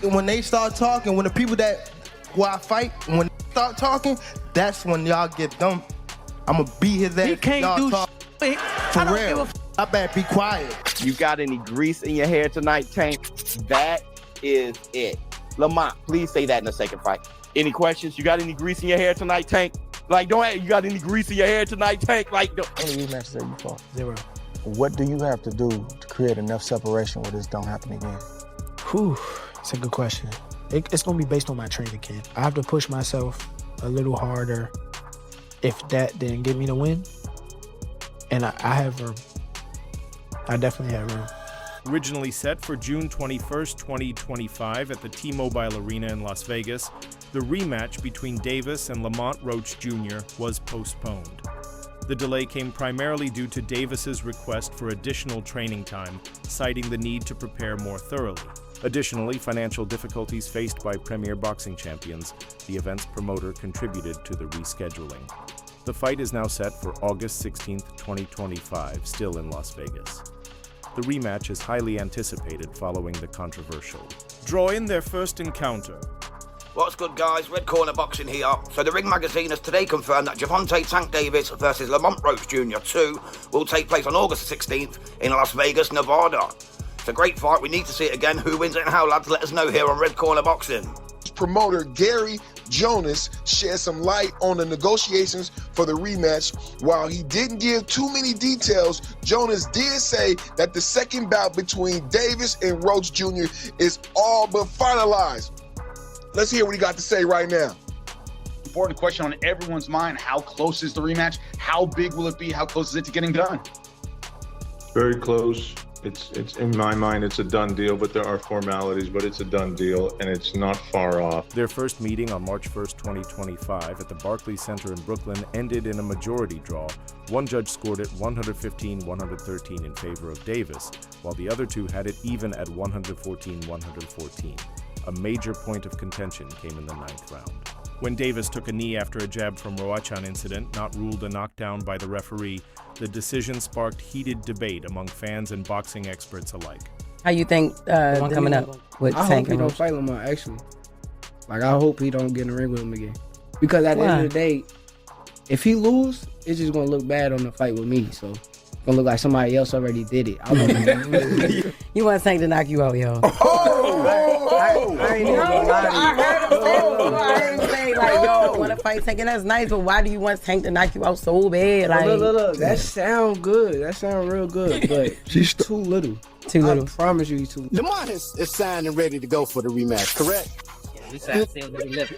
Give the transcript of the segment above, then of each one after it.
when they start talking, when the people that who I fight, when they start talking, that's when y'all get dumb. I'ma beat his ass. He can't do shit. For real. I better be quiet. You got any grease in your hair tonight, Tank? That is it. Lamont, please say that in the second fight. Any questions? You got any grease in your hair tonight, Tank? Like, don't ask, you got any grease in your hair tonight, Tank? Like, don't. How many rematches have you fought? 0. What do you have to do to create enough separation where this don't happen again? Whew, it's a good question. It's going to be based on my training camp. I have to push myself a little harder if that didn't give me the win. And I have room. I definitely have room. Originally set for June 21st, 2025 at the T-Mobile Arena in Las Vegas, the rematch between Davis and Lamont Roach Jr. was postponed. The delay came primarily due to Davis's request for additional training time, citing the need to prepare more thoroughly. Additionally, financial difficulties faced by premier boxing champions, the event's promoter contributed to the rescheduling. The fight is now set for August 16, 2025, still in Las Vegas. The rematch is highly anticipated following the controversial draw in their first encounter. What's good, guys? Red Corner Boxing here. So the Ring Magazine has today confirmed that Gervonta Tank Davis versus Lamont Roach Jr. 2 will take place on August 16th in Las Vegas, Nevada. It's a great fight. We need to see it again. Who wins it and how, lads? Let us know here on Red Corner Boxing. Promoter Gary Jonas shed some light on the negotiations for the rematch. While he didn't give too many details, Jonas did say that the second bout between Davis and Roach Jr. is all but finalized. Let's hear what he got to say right now. Important question on everyone's mind. How close is the rematch? How big will it be? How close is it to getting done? Very close. It's in my mind, it's a done deal, but there are formalities, but it's a done deal, and it's not far off. Their first meeting on March 1st, 2025 at the Barclays Center in Brooklyn ended in a majority draw. One judge scored it 115-113 in favor of Davis, while the other two had it even at 114-114. A major point of contention came in the 9th round, when Davis took a knee after a jab from Roach incident, not ruled a knockdown by the referee. The decision sparked heated debate among fans and boxing experts alike. How you think the one coming up with I Tank hope he don't fight Lamont, actually. Like, I hope he don't get in the ring with him again. Because at the end of the day, if he lose, it's just going to look bad on the fight with me. So it's going to look like somebody else already did it. I don't You want Tank to knock you out, yo. I heard him say, like, yo, I want to fight Tank, and that's nice, but why do you want Tank to knock you out so bad? Like, look, that sound good. That sound real good, but she's too little. Too little. I promise you he's too little. Lamont is signed and ready to go for the rematch, correct?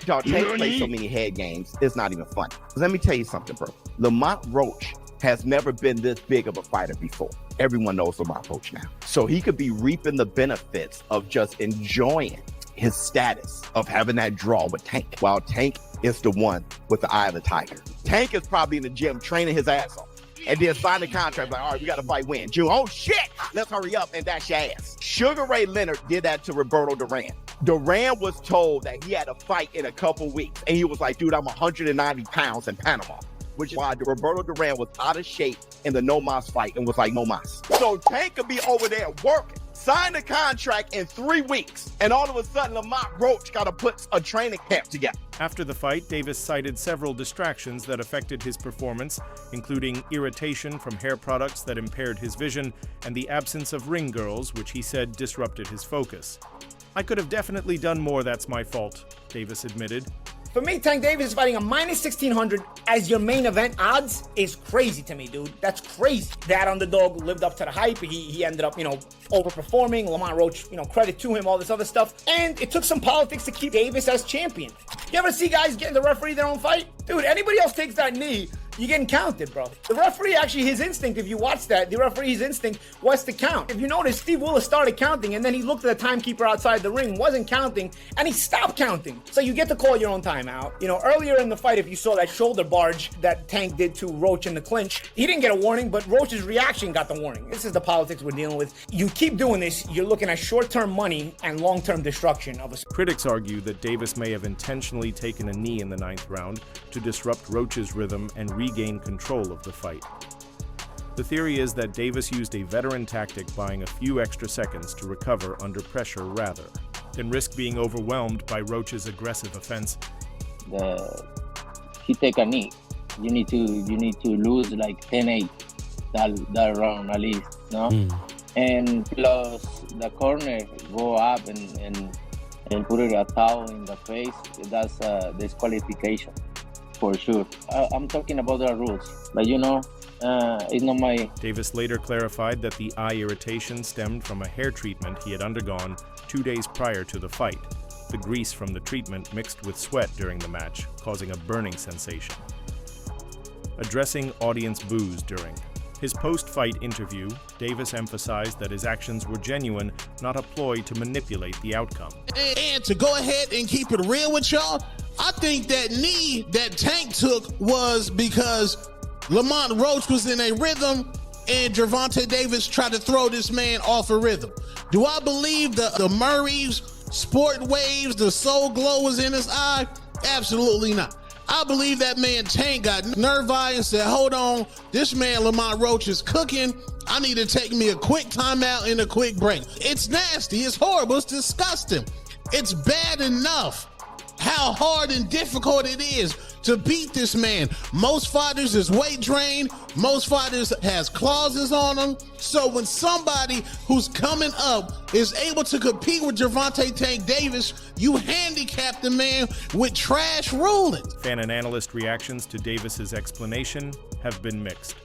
Y'all, Tank plays so many head games, it's not even funny. Let me tell you something, bro. Lamont Roach has never been this big of a fighter before. Everyone knows Lamont Roach now. So he could be reaping the benefits of just enjoying his status of having that draw with Tank, while Tank is the one with the eye of the tiger. Tank is probably in the gym training his ass off and then sign the contract like, all right, we got to fight win. June, oh shit, let's hurry up and dash your ass. Sugar Ray Leonard did that to Roberto Duran. Duran was told that he had a fight in a couple weeks, and he was like, dude, I'm 190 pounds in Panama. Which is why Roberto Duran was out of shape in the No Mas fight and was like, no mas. So Tank could be over there working, sign the contract in 3 weeks, and all of a sudden Lamont Roach got to put a training camp together. After the fight, Davis cited several distractions that affected his performance, including irritation from hair products that impaired his vision and the absence of ring girls, which he said disrupted his focus. I could have definitely done more, that's my fault, Davis admitted. For me, Tank Davis is fighting a minus 1,600 as your main event odds is crazy to me, dude. That's crazy. That underdog lived up to the hype. He ended up, overperforming. Lamont Roach, credit to him, all this other stuff. And it took some politics to keep Davis as champion. You ever see guys getting the referee their own fight? Dude, anybody else takes that knee, you're getting counted, bro. The referee, actually, his instinct, if you watch that, the referee's instinct was to count. If you notice, Steve Willis started counting, and then he looked at the timekeeper outside the ring, wasn't counting, and he stopped counting. So you get to call your own timeout. Earlier in the fight, if you saw that shoulder barge that Tank did to Roach in the clinch, he didn't get a warning, but Roach's reaction got the warning. This is the politics we're dealing with. You keep doing this, you're looking at short-term money and long-term destruction of a... Critics argue that Davis may have intentionally taken a knee in the 9th round to disrupt Roach's rhythm and regain control of the fight. The theory is that Davis used a veteran tactic, buying a few extra seconds to recover under pressure rather than risk being overwhelmed by Roach's aggressive offense. He take a knee. You need to lose like 10-8 that round at least, no? And plus the corner go up and put it a towel in the face. That's disqualification for sure. I'm talking about the rules, but it's not my... Davis later clarified that the eye irritation stemmed from a hair treatment he had undergone 2 days prior to the fight. The grease from the treatment mixed with sweat during the match, causing a burning sensation. Addressing audience boos during his post-fight interview, Davis emphasized that his actions were genuine, not a ploy to manipulate the outcome. And to go ahead and keep it real with y'all, I think that knee that Tank took was because Lamont Roach was in a rhythm and Gervonta Davis tried to throw this man off a rhythm. Do I believe the Murray's sport waves, the soul glow was in his eye? Absolutely not. I believe that man Tank got nerve-eye and said, hold on, this man Lamont Roach is cooking. I need to take me a quick timeout and a quick break. It's nasty. It's horrible. It's disgusting. It's bad enough how hard and difficult it is to beat this man. Most fighters is weight drained. Most fighters has clauses on them. So when somebody who's coming up is able to compete with Gervonta Tank Davis, you handicap the man with trash rulings. Fan and analyst reactions to Davis's explanation have been mixed.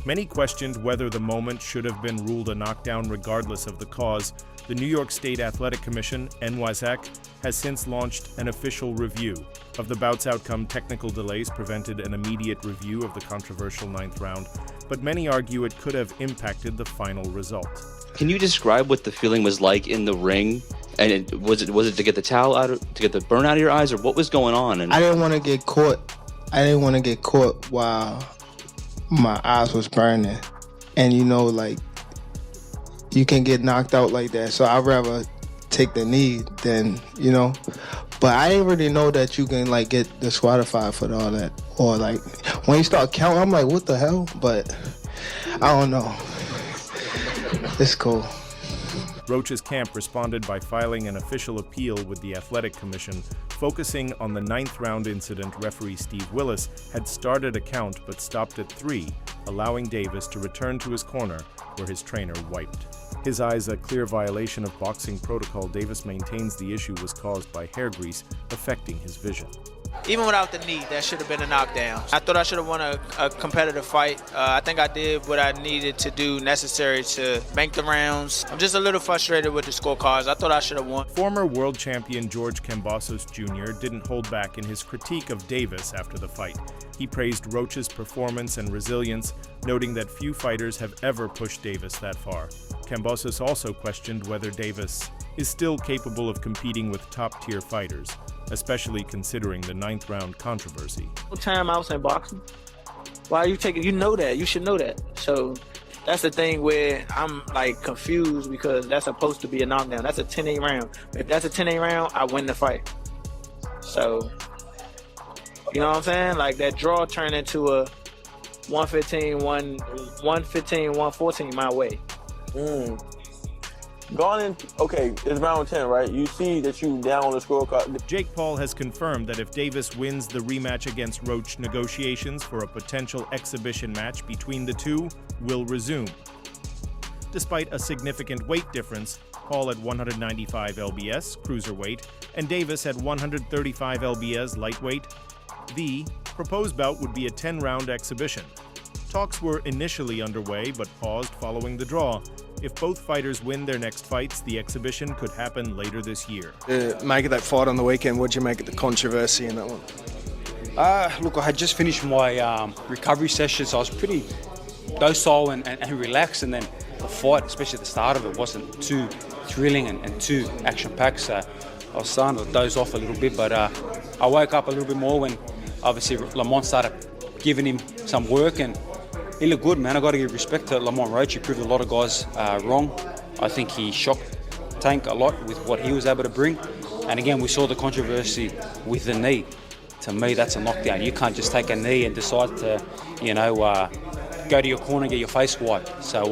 Many questioned whether the moment should have been ruled a knockdown regardless of the cause. The New York State Athletic Commission, NYSAC, has since launched an official review of the bout's outcome. Technical delays prevented an immediate review of the controversial 9th round, but many argue it could have impacted the final result. Can you describe what the feeling was like in the ring? And was it to get the towel out, to get the burn out of your eyes, or what was going on? And I didn't want to get caught. I didn't want to get caught while my eyes was burning, and you can get knocked out like that. So I'd rather take the knee than, But I didn't really know that you can get disqualified for all that. Or when you start counting, I'm like, what the hell? But I don't know. It's cool. Roach's camp responded by filing an official appeal with the Athletic Commission, focusing on the 9th round incident. Referee Steve Willis had started a count but stopped at 3, allowing Davis to return to his corner where his trainer wiped. His eyes a clear violation of boxing protocol. Davis maintains the issue was caused by hair grease affecting his vision. Even without the knee, that should have been a knockdown. I thought I should have won a competitive fight. I think I did what I needed to do necessary to bank the rounds. I'm just a little frustrated with the scorecards. I thought I should have won. Former world champion George Kambosos Jr. didn't hold back in his critique of Davis after the fight. He praised Roach's performance and resilience, noting that few fighters have ever pushed Davis that far. Kambosos also questioned whether Davis is still capable of competing with top-tier fighters, especially considering the 9th round controversy. Timeouts in boxing. Why are you taking? You know that. You should know that. So that's the thing where I'm confused, because that's supposed to be a knockdown. That's a 10-8 round. If that's a 10-8 round, I win the fight. So, you know what I'm saying? That draw turned into a 115, 114 my way. Gone in, okay, it's round 10, right? You see that you down on the scorecard. Jake Paul has confirmed that if Davis wins the rematch against Roach, negotiations for a potential exhibition match between the two will resume. Despite a significant weight difference, Paul at 195 lbs, cruiserweight, and Davis at 135 lbs, lightweight, the proposed bout would be a 10-round exhibition. Talks were initially underway but paused following the draw. If both fighters win their next fights, the exhibition could happen later this year. Make it that fight on the weekend, what'd you make of the controversy in that one? Look, I had just finished my recovery session, so I was pretty docile and relaxed, and then the fight, especially at the start of it, wasn't too thrilling and too action-packed, so I was starting to doze off a little bit, but I woke up a little bit more when obviously Lamont started giving him some work, and he looked good, man. I got to give respect to Lamont Roach. He proved a lot of guys wrong. I think he shocked Tank a lot with what he was able to bring. And again, we saw the controversy with the knee. To me, that's a knockdown. You can't just take a knee and decide to, go to your corner, get your face wiped. So,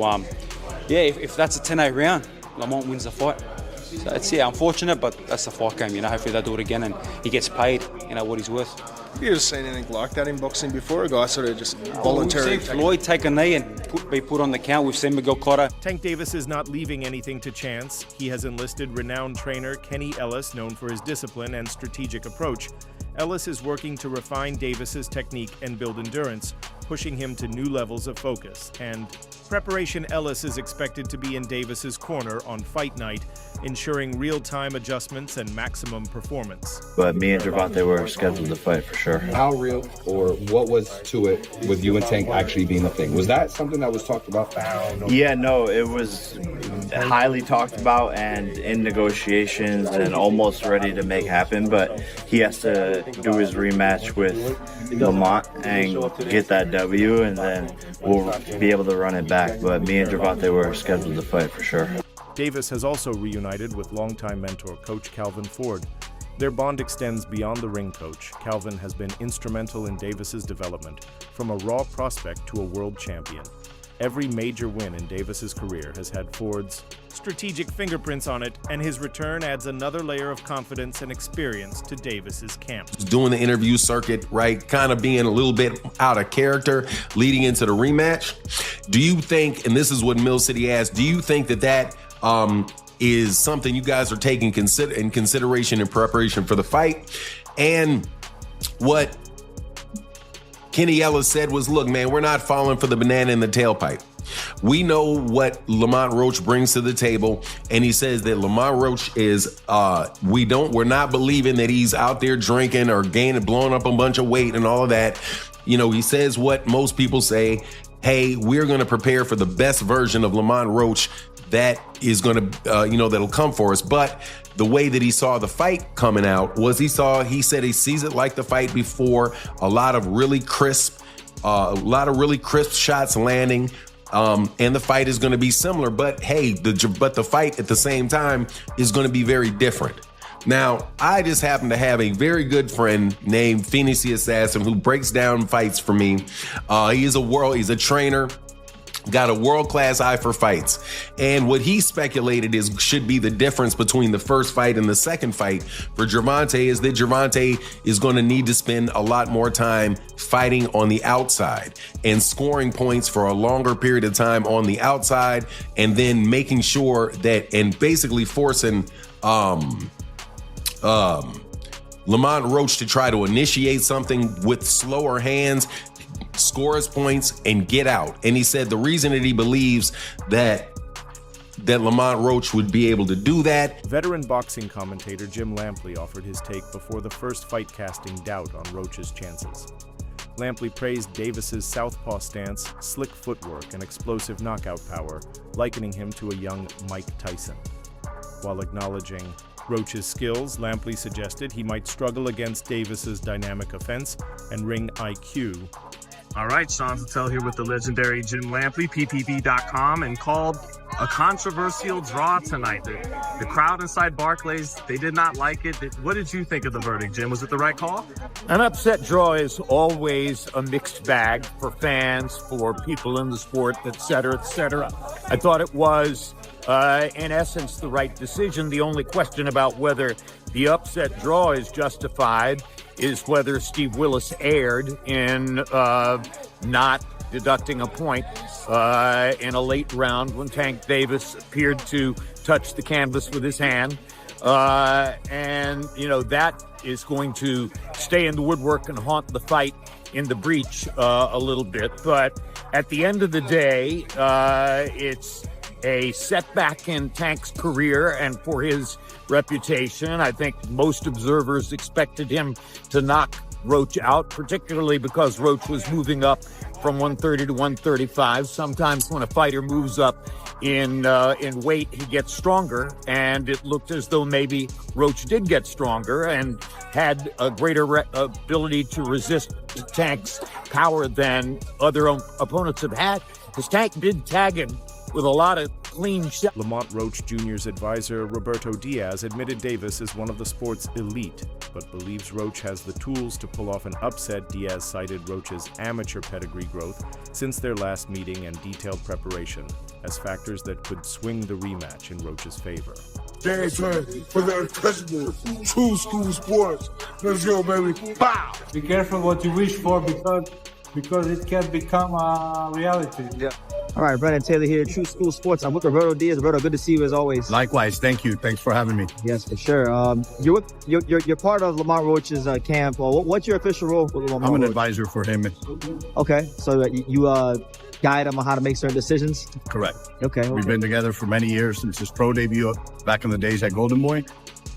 yeah, if that's a 10-8 round, Lamont wins the fight. So it's, unfortunate, but that's the fight game, Hopefully they'll do it again and he gets paid, what he's worth. Have you ever seen anything like that in boxing before? A guy sort of just voluntarily... We've seen Floyd take a knee and be put on the count. We've seen Miguel Cotto. Tank Davis is not leaving anything to chance. He has enlisted renowned trainer Kenny Ellis, known for his discipline and strategic approach. Ellis is working to refine Davis's technique and build endurance, pushing him to new levels of focus. And preparation Ellis is expected to be in Davis's corner on fight night, ensuring real-time adjustments and maximum performance. But me and Gervonta were scheduled to fight for sure. How real or what was to it with you and Tank actually being a thing? Was that something that was talked about? Yeah, no, it was highly talked about and in negotiations and almost ready to make happen, but he has to do his rematch with Lamont and get that W, and then we'll be able to run it back. But me and Gervonta were scheduled to fight for sure. Davis has also reunited with longtime mentor coach Calvin Ford. Their bond extends beyond the ring coach. Calvin has been instrumental in Davis's development, from a raw prospect to a world champion. Every major win in Davis's career has had Ford's strategic fingerprints on it, and his return adds another layer of confidence and experience to Davis's camp. Doing the interview circuit, right, kind of being a little bit out of character leading into the rematch. Do you think, and this is what Mill City asked, do you think that is something you guys are taking in consideration in preparation for the fight? And what Kenny Ellis said was, look, man, we're not falling for the banana in the tailpipe. We know what Lamont Roach brings to the table, and he says that Lamont Roach is, we're not believing that he's out there drinking or blowing up a bunch of weight and all of that. He says what most people say, hey, we're going to prepare for the best version of Lamont Roach that is going to, that'll come for us. But the way that he saw the fight coming out was he said he sees it like the fight before, a lot of really crisp shots landing. And the fight is going to be similar, but hey, the fight at the same time is going to be very different. Now, I just happen to have a very good friend named Phoenix the Assassin who breaks down fights for me. He's a trainer, got a world-class eye for fights. And what he speculated should be the difference between the first fight and the second fight for Gervonta is that Gervonta is going to need to spend a lot more time fighting on the outside and scoring points for a longer period of time on the outside, and then making sure that, and basically forcing Lamont Roach to try to initiate something with slower hands, score his points, and get out. And he said the reason that he believes that Lamont Roach would be able to do that. Veteran boxing commentator Jim Lampley offered his take before the first fight, casting doubt on Roach's chances. Lampley praised Davis's southpaw stance, slick footwork, and explosive knockout power, likening him to a young Mike Tyson. While acknowledging Roach's skills, Lampley suggested he might struggle against Davis's dynamic offense and ring IQ. All right, Sean Patel here with the legendary Jim Lampley, PPB.com, and called a controversial draw tonight. The crowd inside Barclays, they did not like it. What did you think of the verdict, Jim? Was it the right call? An upset draw is always a mixed bag for fans, for people in the sport, et cetera, et cetera. I thought it was, in essence, the right decision. The only question about whether the upset draw is justified is whether Steve Willis erred in not deducting a point in a late round when Tank Davis appeared to touch the canvas with his hand. And, that is going to stay in the woodwork and haunt the fight in the breach a little bit. But at the end of the day, it's a setback in Tank's career and for his reputation. I think most observers expected him to knock Roach out, particularly because Roach was moving up from 130 to 135. Sometimes when a fighter moves up in weight, he gets stronger, and it looked as though maybe Roach did get stronger and had a greater ability to resist Tank's power than other opponents have had, because Tank did tag him with a lot of clean shot. Lamont Roach Jr.'s advisor, Roberto Diaz, admitted Davis is one of the sport's elite, but believes Roach has the tools to pull off an upset. Diaz cited Roach's amateur pedigree growth since their last meeting and detailed preparation as factors that could swing the rematch in Roach's favor. James for the president, True School Sports. Let's go, baby. Pow! Be careful what you wish for because it can become a reality. Yeah. All right, Brandon Taylor here, True School Sports. I'm with Roberto Diaz. Roberto, good to see you as always. Likewise, thank you. Thanks for having me. Yes, for sure. You're part of Lamont Roach's camp. Well, what's your official role with Lamont Roach? I'm an advisor for him. Okay, so you guide him on how to make certain decisions? Correct. Okay. We've been together for many years since his pro debut back in the days at Golden Boy,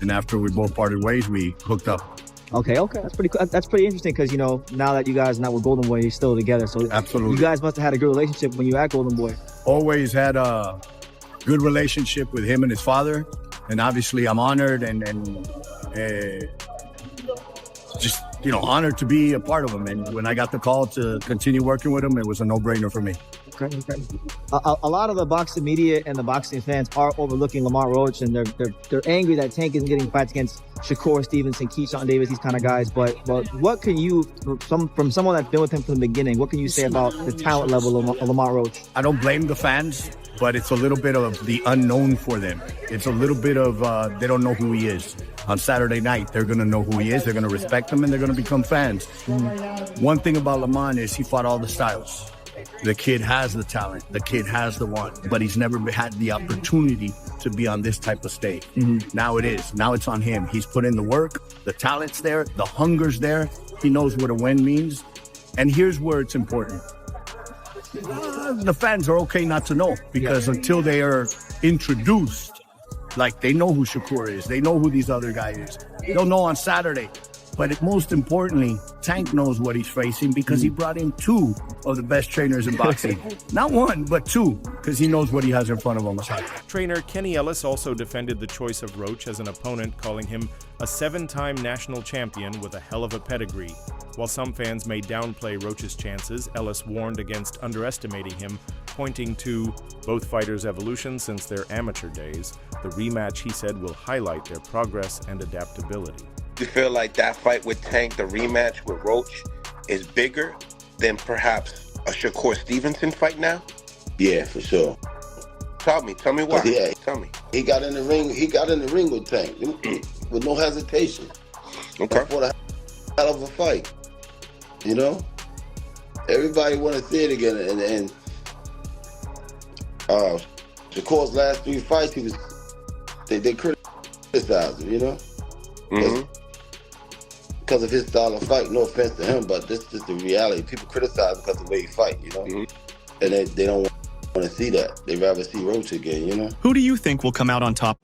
and after we both parted ways, we hooked up. Okay, that's pretty cool. That's pretty interesting because now that you guys are not with Golden Boy, you're still together. So absolutely, you guys must have had a good relationship when you were at Golden Boy. Always had a good relationship with him and his father, and obviously I'm honored and just honored to be a part of him. And when I got the call to continue working with him, it was a no-brainer for me. Okay. A lot of the boxing media and the boxing fans are overlooking Lamont Roach, and they're angry that Tank isn't getting fights against Shakur Stevenson, Keyshawn Davis, these kind of guys. But what can you, from someone that's been with him from the beginning, what can you say about the talent level of Lamont Roach? I don't blame the fans, but it's a little bit of the unknown for them. It's a little bit of they don't know who he is. On Saturday night, they're going to know who he is. They're going to respect him, and they're going to become fans. One thing about Lamont is he fought all the styles. The kid has the talent. The kid has the want, but he's never had the opportunity to be on this type of stage. Now it is. Now it's on him. He's put in the work. The talent's there. The hunger's there. He knows what a win means. And here's where it's important. The fans are okay not to know, because until they are introduced, like they know who Shakur is, they know who these other guys is. They'll know on Saturday. But most importantly, Tank knows what he's facing because he brought in two of the best trainers in boxing. Not one, but two, because he knows what he has in front of him. Trainer Kenny Ellis also defended the choice of Roach as an opponent, calling him a 7-time national champion with a hell of a pedigree. While some fans may downplay Roach's chances, Ellis warned against underestimating him, pointing to both fighters' evolution since their amateur days. The rematch, he said, will highlight their progress and adaptability. You feel like that fight with Tank, the rematch with Roach, is bigger than perhaps a Shakur Stevenson fight now? Yeah, for sure. Tell me why. Yeah, tell me. He got in the ring. He got in the ring with Tank with no hesitation. Okay. For the hell of a fight. Everybody want to see it again. And Shakur's last 3 fights, they criticized him. Because of his style of fight. No offense to him, but this is the reality. People criticize him because of the way he fight, and they don't want to see that. They'd rather see Roach again, Who do you think will come out on top?